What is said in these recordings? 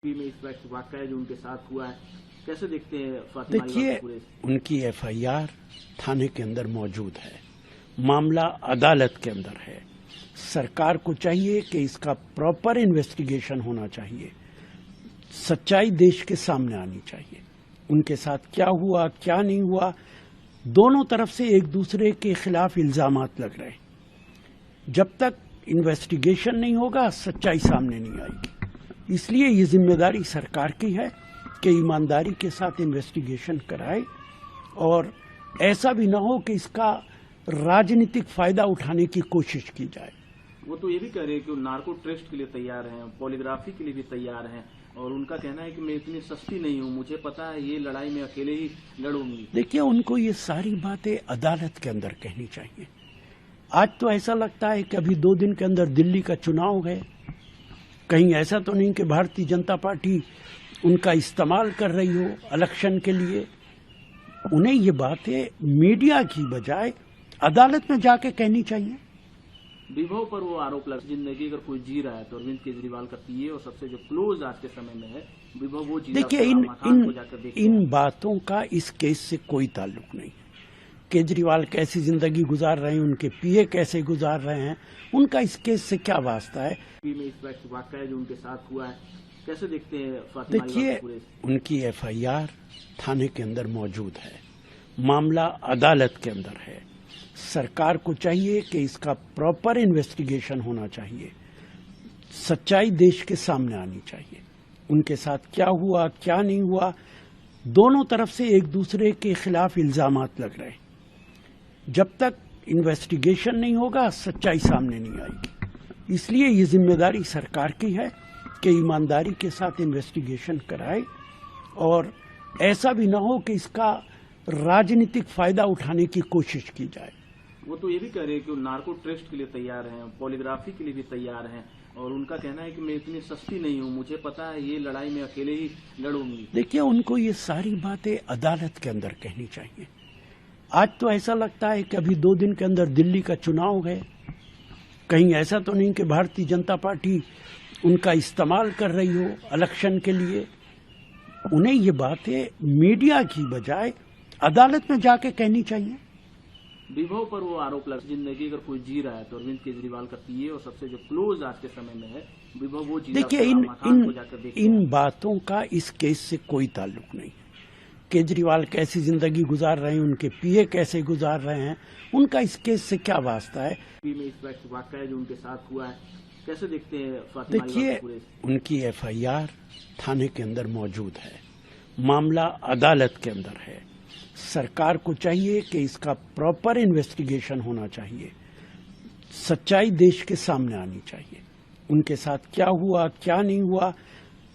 में इस वाकया जो उनके साथ हुआ है, कैसे देखते हैं फातिमा? देखिए, उनकी एफआईआर थाने के अंदर मौजूद है, मामला अदालत के अंदर है। सरकार को चाहिए कि इसका प्रॉपर इन्वेस्टिगेशन होना चाहिए, सच्चाई देश के सामने आनी चाहिए। उनके साथ क्या हुआ क्या नहीं हुआ, दोनों तरफ से एक दूसरे के खिलाफ इल्जामात लग रहे हैं। जब तक इन्वेस्टिगेशन नहीं होगा, सच्चाई सामने नहीं आएगी। इसलिए ये जिम्मेदारी सरकार की है कि ईमानदारी के साथ इन्वेस्टिगेशन कराए और ऐसा भी ना हो कि इसका राजनीतिक फायदा उठाने की कोशिश की जाए। वो तो ये भी कह रहे हैं कि वो नार्को टेस्ट के लिए तैयार हैं, पॉलीग्राफी के लिए भी तैयार हैं, और उनका कहना है कि मैं इतनी सस्ती नहीं हूं, मुझे पता है ये लड़ाई मैं अकेले ही लड़ूंगी। देखिए, उनको ये सारी बातें अदालत के अंदर कहनी चाहिए। आज तो ऐसा लगता है कि अभी 2 दिन के अंदर दिल्ली का चुनाव है, कहीं ऐसा तो नहीं कि भारतीय जनता पार्टी उनका इस्तेमाल कर रही हो इलेक्शन के लिए। उन्हें ये बातें मीडिया की बजाय अदालत में जाके कहनी चाहिए। विभव पर वो आरोप लगा, जिंदगी अगर कोई जी रहा है तो अरविंद केजरीवाल का पीए और सबसे जो क्लोज आज के समय में है विभव, वो जी। देखिए, इन बातों का इस केस से कोई ताल्लुक नहीं है। केजरीवाल कैसी जिंदगी गुजार रहे हैं, उनके पीए कैसे गुजार रहे हैं, उनका इस केस से क्या वास्ता है? में इस वाकया जो उनके साथ हुआ है, कैसे देखते हैं फातिमा? देखिए, उनकी एफआईआर थाने के अंदर मौजूद है, मामला अदालत के अंदर है। सरकार को चाहिए कि इसका प्रॉपर इन्वेस्टिगेशन होना चाहिए, सच्चाई देश के सामने आनी चाहिए। उनके साथ क्या हुआ क्या नहीं हुआ, दोनों तरफ से एक दूसरे के खिलाफ इल्जामात लग रहे हैं। जब तक इन्वेस्टिगेशन नहीं होगा, सच्चाई सामने नहीं आएगी। इसलिए ये जिम्मेदारी सरकार की है कि ईमानदारी के साथ इन्वेस्टिगेशन कराए और ऐसा भी ना हो कि इसका राजनीतिक फायदा उठाने की कोशिश की जाए। वो तो ये भी कह रहे हैं कि वो नार्को टेस्ट के लिए तैयार हैं, पॉलीग्राफी के लिए भी तैयार हैं, और उनका कहना है कि मैं इतनी सस्ती नहीं हूं, मुझे पता है ये लड़ाई मैं अकेले ही लड़ूंगी। देखिए, उनको ये सारी बातें अदालत के अंदर कहनी चाहिए। आज तो ऐसा लगता है कि अभी 2 दिन के अंदर दिल्ली का चुनाव है, कहीं ऐसा तो नहीं कि भारतीय जनता पार्टी उनका इस्तेमाल कर रही हो इलेक्शन के लिए। उन्हें ये बातें मीडिया की बजाय अदालत में जाके कहनी चाहिए। विभव पर वो आरोप लगा, जिंदगी अगर कोई जी रहा है तो अरविंद केजरीवाल का पीए और सबसे जो क्लोज आज के समय में है विभव, वो जी। देखिए, इन बातों का इस केस से कोई ताल्लुक नहीं है। केजरीवाल कैसी जिंदगी गुजार रहे हैं, उनके पीए कैसे गुजार रहे हैं, उनका इस केस से क्या वास्ता है? में इस वाकया जो उनके साथ हुआ है, कैसे देखते हैं फातिमा? देखिए, उनकी एफआईआर थाने के अंदर मौजूद है, मामला अदालत के अंदर है। सरकार को चाहिए कि इसका प्रॉपर इन्वेस्टिगेशन होना चाहिए, सच्चाई देश के सामने आनी चाहिए। उनके साथ क्या हुआ क्या नहीं हुआ,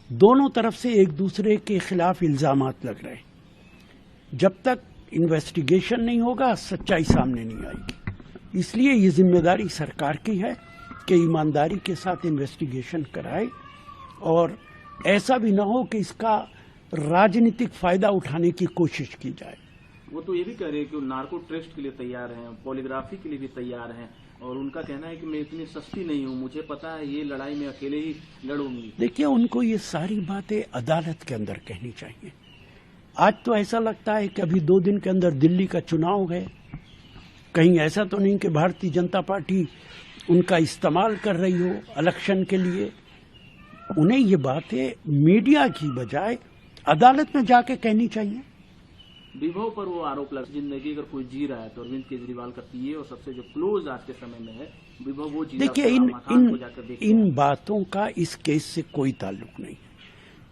दोनों तरफ से एक दूसरे के खिलाफ इल्जामात लग रहे हैं। जब तक इन्वेस्टिगेशन नहीं होगा, सच्चाई सामने नहीं आएगी। इसलिए ये जिम्मेदारी सरकार की है कि ईमानदारी के साथ इन्वेस्टिगेशन कराए और ऐसा भी ना हो कि इसका राजनीतिक फायदा उठाने की कोशिश की जाए। वो तो ये भी कह रहे हैं कि वो नार्को टेस्ट के लिए तैयार हैं, पॉलीग्राफी के लिए भी तैयार हैं, और उनका कहना है कि मैं इतनी सस्ती नहीं हूं, मुझे पता है ये लड़ाई मैं अकेले ही लड़ूंगी। देखिए, उनको ये सारी बातें अदालत के अंदर कहनी चाहिए। आज तो ऐसा लगता है कि अभी 2 दिन के अंदर दिल्ली का चुनाव है, कहीं ऐसा तो नहीं कि भारतीय जनता पार्टी उनका इस्तेमाल कर रही हो इलेक्शन के लिए। उन्हें ये बातें मीडिया की बजाय अदालत में जाके कहनी चाहिए। विभव पर वो आरोप लगा, जिंदगी अगर कोई जी रहा है तो अरविंद केजरीवाल का पीए और सबसे जो क्लोज आज के समय में है विभव, वो जी। देखिए, इन बातों का इस केस से कोई ताल्लुक नहीं है।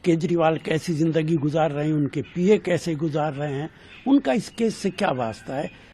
केजरीवाल कैसी जिंदगी गुजार रहे हैं, उनके पीए कैसे गुजार रहे हैं, उनका इस केस से क्या वास्ता है?